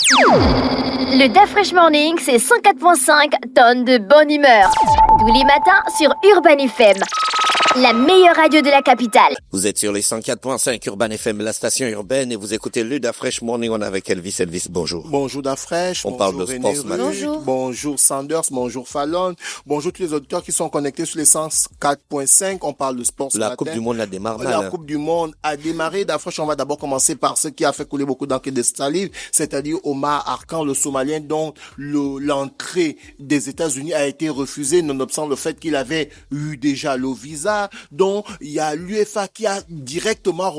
Le DAF Fresh Morning, c'est 104.5 tonnes de bonne humeur. Tous les matins sur Urban FM, la meilleure radio de la capitale. Vous êtes sur les 104.5 Urban FM, la station urbaine, et vous écoutez le DAF Fresh Morning. On est avec Elvis. Elvis, bonjour. Bonjour DAF Fresh. On parle de sport ce matin. Bonjour. Bonjour Sanders, bonjour Fallon. Bonjour tous les auditeurs qui sont connectés sur les 104.5. On parle de sport ce matin. La Coupe du Monde la démarre mal. La Coupe du Monde a démarré. DAF Fresh, on va d'abord commencer par ce qui a fait couler beaucoup d'encre de salive, c'est-à-dire Omar Arkan, le Somalien, dont l'entrée des États-Unis a été refusée, nonobstant le fait qu'il avait eu déjà le visa. Donc, il y a l'UEFA qui a directement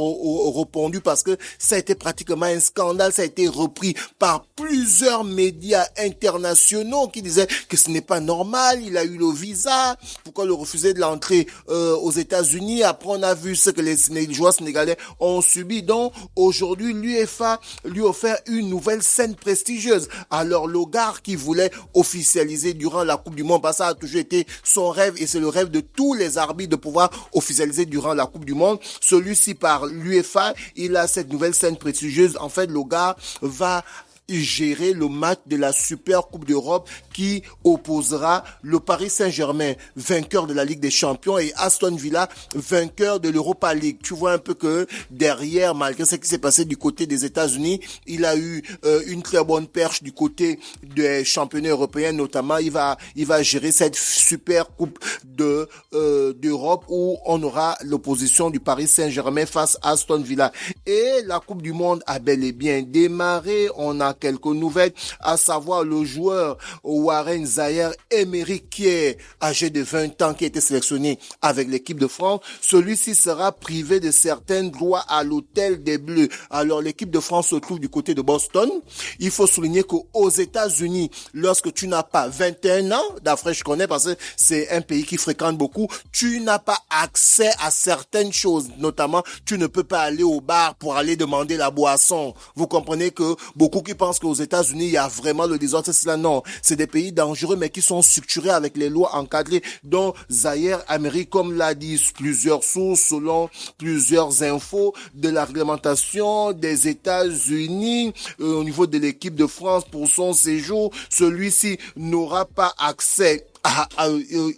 répondu parce que ça a été pratiquement un scandale. Ça a été repris par plusieurs médias internationaux qui disaient que ce n'est pas normal. Il a eu le visa. Pourquoi le refuser de l'entrée aux États-Unis? Après, on a vu ce que les joueurs sénégalais ont subi. Donc, aujourd'hui, l'UEFA lui a offert une nouvelle scène prestigieuse. Alors, le gars qui voulait officialiser durant la Coupe du Monde, parce que ça a toujours été son rêve et c'est le rêve de tous les arbitres de pouvoir officialisé durant la Coupe du Monde. Celui-ci par l'UEFA, il a cette nouvelle scène prestigieuse. En fait, le gars va gérer le match de la Super Coupe d'Europe qui opposera le Paris Saint-Germain, vainqueur de la Ligue des Champions, et Aston Villa, vainqueur de l'Europa League. Tu vois un peu que derrière, malgré ce qui s'est passé du côté des États-Unis, il a eu une très bonne perche du côté des championnats européens, notamment. Il va gérer cette Super Coupe d'Europe où on aura l'opposition du Paris Saint-Germain face à Aston Villa. Et la Coupe du Monde a bel et bien démarré. On a quelques nouvelles, à savoir le joueur Warren Zaïre-Emery qui est âgé de 20 ans, qui a été sélectionné avec l'équipe de France. Celui-ci sera privé de certains droits à l'hôtel des Bleus. Alors l'équipe de France se trouve du côté de Boston. Il faut souligner qu'aux États-Unis, lorsque tu n'as pas 21 ans, d'après je connais parce que c'est un pays qui fréquente beaucoup, tu n'as pas accès à certaines choses. Notamment, tu ne peux pas aller au bar pour aller demander la boisson. Vous comprenez que beaucoup qui pensent qu'aux États-Unis, il y a vraiment le désordre, c'est cela. Non, c'est des pays dangereux, mais qui sont structurés avec les lois encadrées, dont Zaïre-Emery, comme l'a dit plusieurs sources, selon plusieurs infos, de la réglementation des États-Unis, au niveau de l'équipe de France pour son séjour. Celui-ci n'aura pas accès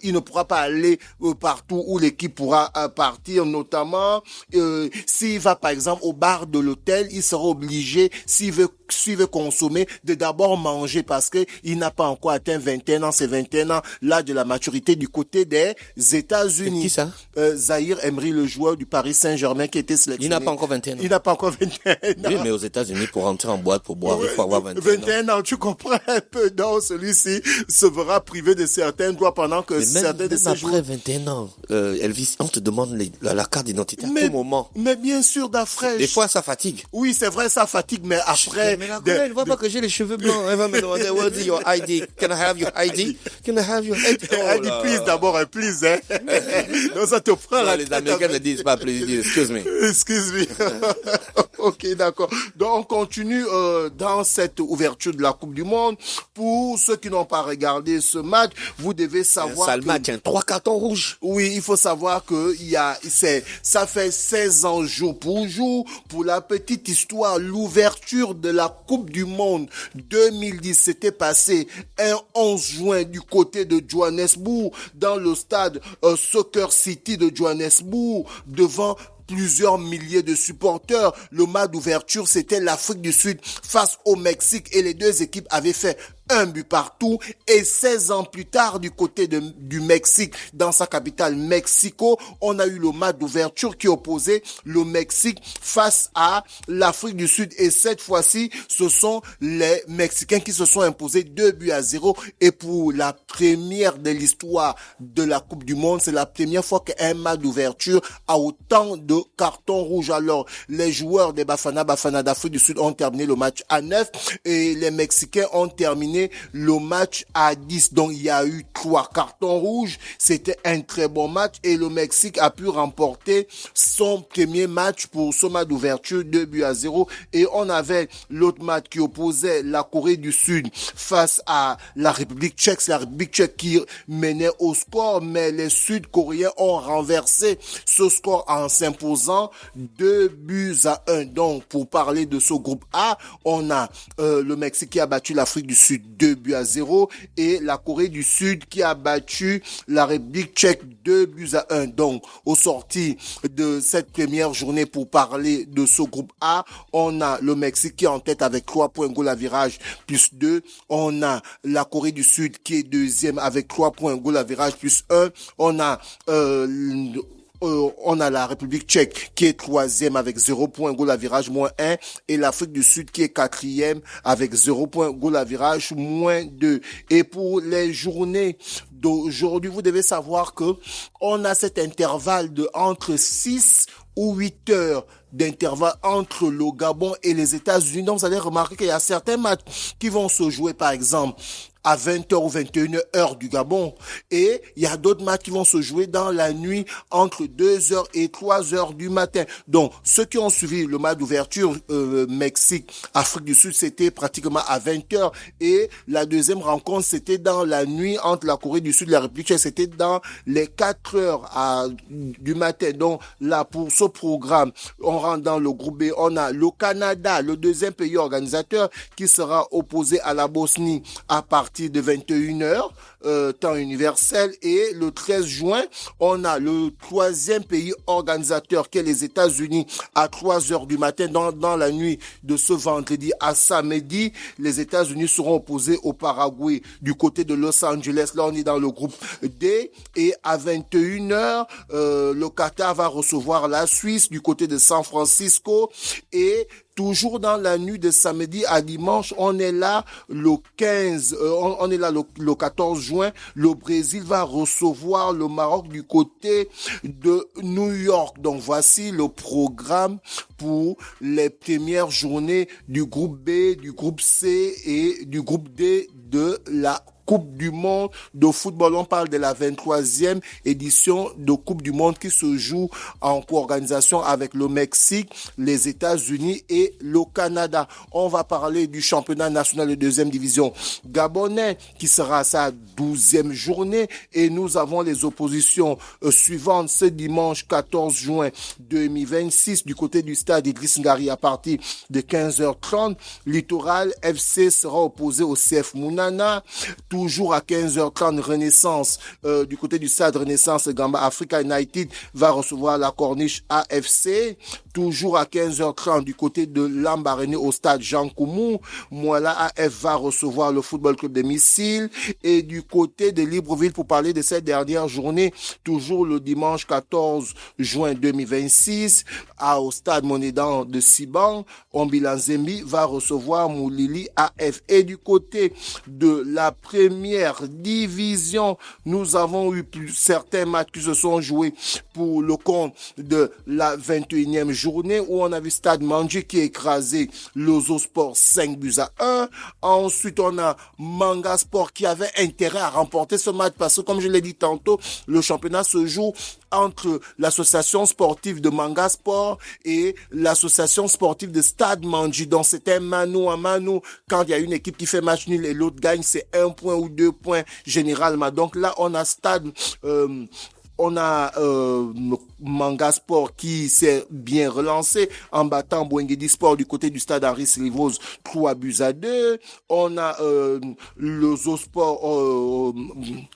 il ne pourra pas aller partout où l'équipe pourra partir, notamment s'il va par exemple au bar de l'hôtel, il sera obligé, s'il veut consommer, de d'abord manger parce que il n'a pas encore atteint 21 ans, c'est 21 ans, l'âge de la maturité du côté des États-Unis. C'est qui ça? Zaïre-Emery, le joueur du Paris Saint-Germain qui a été sélectionné. Il n'a pas encore 21 ans. Il n'a pas encore 21 ans. Oui, mais aux États-Unis, pour rentrer en boîte, pour boire, il faut avoir 21 ans. 21 ans, tu comprends un peu. Donc, celui-ci se verra privé de certains droits pendant que certains de ces joueurs... Après 21 ans, Elvis, on te demande la carte d'identité à tout moment. Mais bien sûr, d'afresh. Des fois, ça fatigue. Oui, c'est vrai, ça fatigue, mais après... Mais la elle ne voit pas que j'ai les cheveux blancs. Elle va me demander, what is your ID? Can I have your ID? Can I have your ID? Elle dit, please, d'abord, please, hein. Donc, ça te prend la tête. Les Américains ne disent pas please, ils disent, excuse me. Excuse me. Ok, d'accord. Donc, on continue dans cette ouverture de la Coupe du Monde. Pour ceux qui n'ont pas regardé ce match, vous devez savoir sale match, 3 cartons rouges. Oui, il faut savoir que ça fait 16 ans jour pour jour. Pour la petite histoire, l'ouverture de la Coupe du Monde 2010 s'était passé un 11 juin du côté de Johannesburg, dans le stade Soccer City de Johannesburg, devant plusieurs milliers de supporters. Le match d'ouverture, c'était l'Afrique du Sud face au Mexique et les deux équipes avaient fait un but partout. Et 16 ans plus tard, du côté du Mexique, dans sa capitale Mexico, on a eu le match d'ouverture qui opposait le Mexique face à l'Afrique du Sud. Et cette fois-ci, ce sont les Mexicains qui se sont imposés 2-0. Et pour la première de l'histoire de la Coupe du Monde, c'est la première fois qu'un match d'ouverture a autant de cartons rouges. Alors, les joueurs des Bafana d'Afrique du Sud ont terminé le match à 9 et les Mexicains ont terminé terminé le match à 10. Donc, il y a eu 3 cartons rouges. C'était un très bon match et le Mexique a pu remporter son premier match pour ce match d'ouverture, 2-0. Et on avait l'autre match qui opposait la Corée du Sud face à la République tchèque. C'est la République tchèque qui menait au score, mais les Sud-Coréens ont renversé ce score en s'imposant 2-1. Donc, pour parler de ce groupe A, on a le Mexique qui a battu l'Afrique du Sud 2-0 et la Corée du Sud qui a battu la République tchèque 2-1. Donc, au sorti de cette première journée, pour parler de ce groupe A, on a le Mexique qui est en tête avec 3 points, goal à virage plus 2. On a la Corée du Sud qui est deuxième avec 3 points, goal à virage plus 1. On a la République tchèque qui est troisième avec 0 points, goal à virage moins 1. Et l'Afrique du Sud qui est quatrième avec 0 points, goal à virage moins 2. Et pour les journées d'aujourd'hui, vous devez savoir que on a cet intervalle de entre 6 ou 8 heures d'intervalle entre le Gabon et les États-Unis. Donc, vous allez remarquer qu'il y a certains matchs qui vont se jouer, par exemple, à 20h ou 21h du Gabon. Et il y a d'autres matchs qui vont se jouer dans la nuit entre 2h et 3h du matin. Donc, ceux qui ont suivi le match d'ouverture Mexique, Afrique du Sud, c'était pratiquement à 20h. Et la deuxième rencontre, c'était dans la nuit entre la Corée du Sud et la République tchèque. C'était dans les 4h du matin. Donc, là, pour ce programme, on rentre dans le groupe B. On a le Canada, le deuxième pays organisateur, qui sera opposé à la Bosnie à partir de 21h, temps universel. Et le 13 juin, on a le troisième pays organisateur qui est les États-Unis à 3h du matin. Dans la nuit de ce vendredi à samedi, les États-Unis seront opposés au Paraguay du côté de Los Angeles. Là, on est dans le groupe D. Et à 21h, le Qatar va recevoir la Suisse du côté de San Francisco. Et toujours dans la nuit de samedi à dimanche, on est là le 15, on est là le 14 juin. Le Brésil va recevoir le Maroc du côté de New York. Donc voici le programme pour les premières journées du groupe B, du groupe C et du groupe D de la Coupe du monde de football. On parle de la 23e édition de Coupe du monde qui se joue en co-organisation avec le Mexique, les États-Unis et le Canada. On va parler du championnat national de deuxième division gabonais qui sera à sa 12e journée et nous avons les oppositions suivantes ce dimanche 14 juin 2026 du côté du stade Idriss Ngari à partir de 15h30. Littoral FC sera opposé au CF Mounana. Toujours à 15h30, Renaissance, du côté du stade Renaissance Gamba Africa United va recevoir la Corniche AFC. Toujours à 15h30, du côté de Lambaréné au stade Jean Koumou, Mouala AF va recevoir le Football Club de Missile. Et du côté de Libreville, pour parler de cette dernière journée, toujours le dimanche 14 juin 2026, au stade Monédan de Siban, Ombilanzembi va recevoir Moulili AF. Et du côté de la première division, nous avons eu certains matchs qui se sont joués pour le compte de la 21e journée où on a vu Stade Mandji qui a écrasé l'Ozo Sport 5-1. Ensuite, on a Manga Sport qui avait intérêt à remporter ce match parce que, comme je l'ai dit tantôt, le championnat se joue entre l'association sportive de Manga Sport et l'association sportive de Stade Mandji. Donc, c'était mano à mano. Quand il y a une équipe qui fait match nul et l'autre gagne, c'est 1 point ou 2 points généralement. Donc là, on a Manga Sport qui s'est bien relancé en battant Boengedi Sport du côté du stade Henri Slivoz 3-2. On a le Zo Sport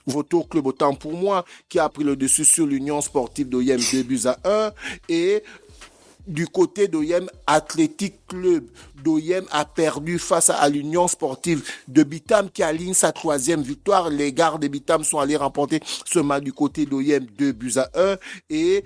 Voto Club autant pour moi qui a pris le dessus sur l'Union Sportive d'Oyem 2-1 et du côté d'Oyem Athletic Club, d'Oyem a perdu face à l'Union Sportive de Bitam qui aligne sa 3e victoire. Les Gardes de Bitam sont allés remporter ce match du côté d'Oyem 2-1. Et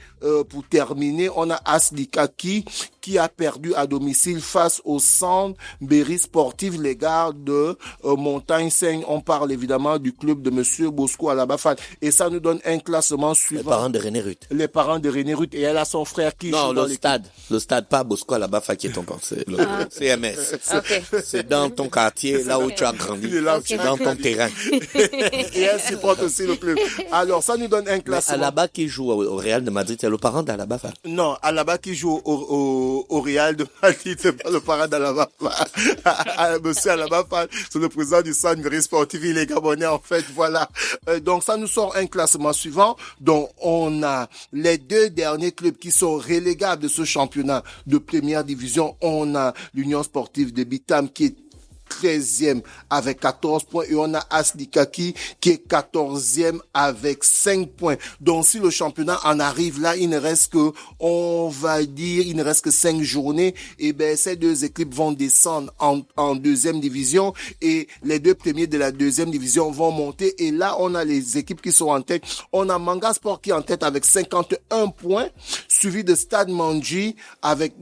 pour terminer, on a Aslikaki qui a perdu à domicile face au centre Berry Sportif, les Gardes de Montagne-Seigne. On parle évidemment du club de Monsieur Bosco Alabafal. Et ça nous donne un classement suivant. Les parents de René Ruth. Les parents de René Ruth. Et elle a son frère qui non, joue dans l'équipe. Le stade, pas Bosco Alabafal qui est ton pensée. le CMS. Ok. C'est dans ton quartier, là où tu as grandi. Là où C'est tu as dans ton grandi. terrain. Et elle supporte aussi le club. Alors, ça nous donne un Mais classement. Alaba qui joue au Real de Madrid, c'est le parent d'Alaba. Non, Alaba qui joue au Real de Madrid, c'est pas le parent d'Alaba. Monsieur Alaba, c'est le président du Centre Mairie Sportif, il est gabonais en fait, voilà. Donc ça nous sort un classement suivant. Donc on a les deux derniers clubs qui sont relégables de ce championnat de première division. On a l'Union Sportive de Bitam qui est 13e avec 14 points et on a Aslikaki qui est 14e avec 5 points. Donc si le championnat en arrive là, il ne reste que, on va dire, il ne reste que 5 journées, et ben ces deux équipes vont descendre en deuxième division et les deux premiers de la deuxième division vont monter, et là on a les équipes qui sont en tête. On a Manga Sport qui est en tête avec 51 points, suivi de Stade Mandji avec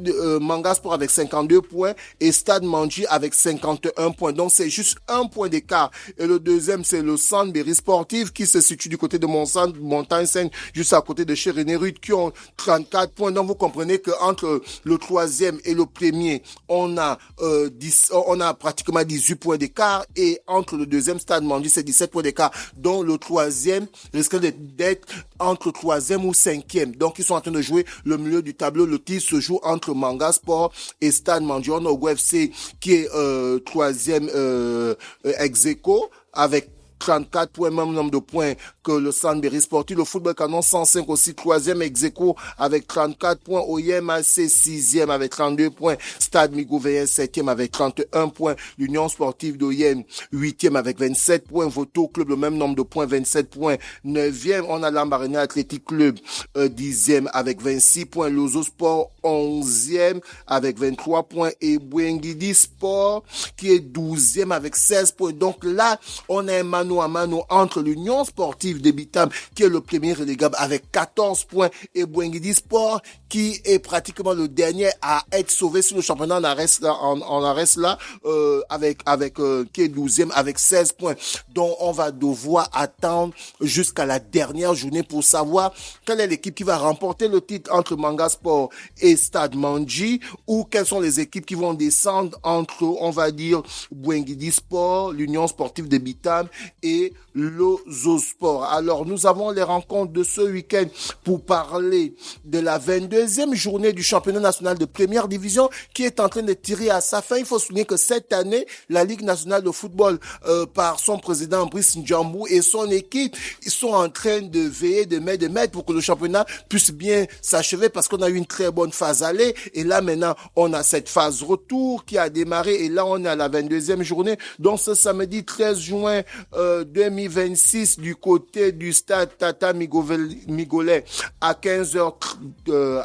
Manga Sport avec 52 points et Stade Mandji avec 51 point. Donc c'est juste un point d'écart. Et le deuxième, c'est le Centre Berry Sportif qui se situe du côté de Montagne-Sainte, juste à côté de chez René Rude, qui ont 34 points. Donc vous comprenez que entre le troisième et le premier, on a pratiquement 18 points d'écart, et entre le deuxième, Stade Mandji, c'est 17 points d'écart. Donc le troisième risque d'être entre troisième ou cinquième. Donc ils sont en train de jouer le milieu du tableau. Le titre se joue entre Manga Sport et Stade Mandji. On a UFC qui est troisième ex-aequo avec 34 points, même nombre de points que le Centre Berry Sportif. Le Football Canon 105 aussi, troisième ex-aequo avec 34 points. OIM-AC 6e avec 32 points. Stade Migouveyen 7e avec 31 points. L'Union Sportive d'OIM 8e avec 27 points. Voto Club le même nombre de points, 27 points. 9e, on a l'Ambarena Athletic Club 10e avec 26 points. Lozo Sport 11e avec 23 points. Et Bouengidi Sport qui est 12e avec 16 points. Donc là, on a un mano à mano entre l'Union Sportive de Bitam qui est le premier relégable avec 14 points et Bouengidi Sport qui est pratiquement le dernier à être sauvé si le championnat en reste là avec qui est 12e avec 16 points. Donc on va devoir attendre jusqu'à la dernière journée pour savoir quelle est l'équipe qui va remporter le titre entre Manga Sport et Stade Mandji, ou quelles sont les équipes qui vont descendre entre, on va dire, Bouengidi Sport, l'Union Sportive de Bitam et Lozo Sport. Alors nous avons les rencontres de ce week-end pour parler de la 22e journée du championnat national de première division qui est en train de tirer à sa fin. Il faut souligner que cette année, la Ligue nationale de football par son président Brice Ndjambou et son équipe, ils sont en train de veiller, de mettre pour que le championnat puisse bien s'achever, parce qu'on a eu une très bonne phase aller et là maintenant on a cette phase retour qui a démarré et là on est à la 22e journée. Donc ce samedi 13 juin 2026 du côté du stade Tata Migolais à 15h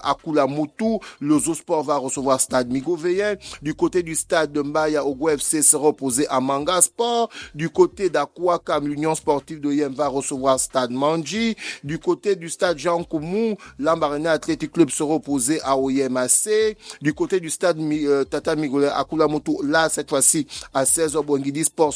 à Koulamoutou, le Sport va recevoir Stade Migouveyen. Du côté du stade de Mbaya, Ogo FC sera opposé à Manga Sport. Du côté d'Akwakam, l'Union Sportive de Yem va recevoir Stade Mandji. Du côté du stade Jean Koumou, l'Ambarena Athletic Club sera opposé à OIM-AC. Du côté du stade Tata Migolais à Koulamoutou, là cette fois-ci à 16h, Bouengidi Sport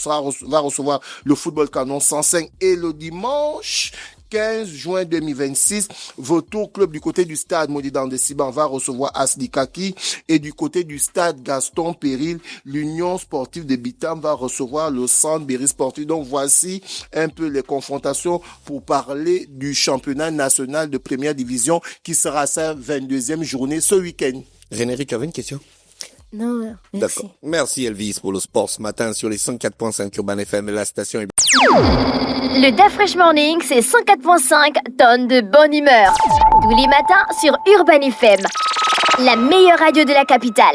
va recevoir le Football Canon 105. Et le dimanche 15 juin 2026, Voto Club du côté du stade Modidan de Siban va recevoir Aslikaki, et du côté du stade Gaston Péril, l'Union Sportive de Bitam va recevoir le Centre Berry Sportif. Donc voici un peu les confrontations pour parler du championnat national de première division qui sera à sa 22e journée ce week-end. René, tu avais une question? Non, merci. D'accord. Merci Elvis pour le sport ce matin sur les 104.5 Urban FM et la station. Le DAF Fresh Morning, c'est 104.5 tonnes de bonne humeur. Tous les matins sur Urban FM, la meilleure radio de la capitale.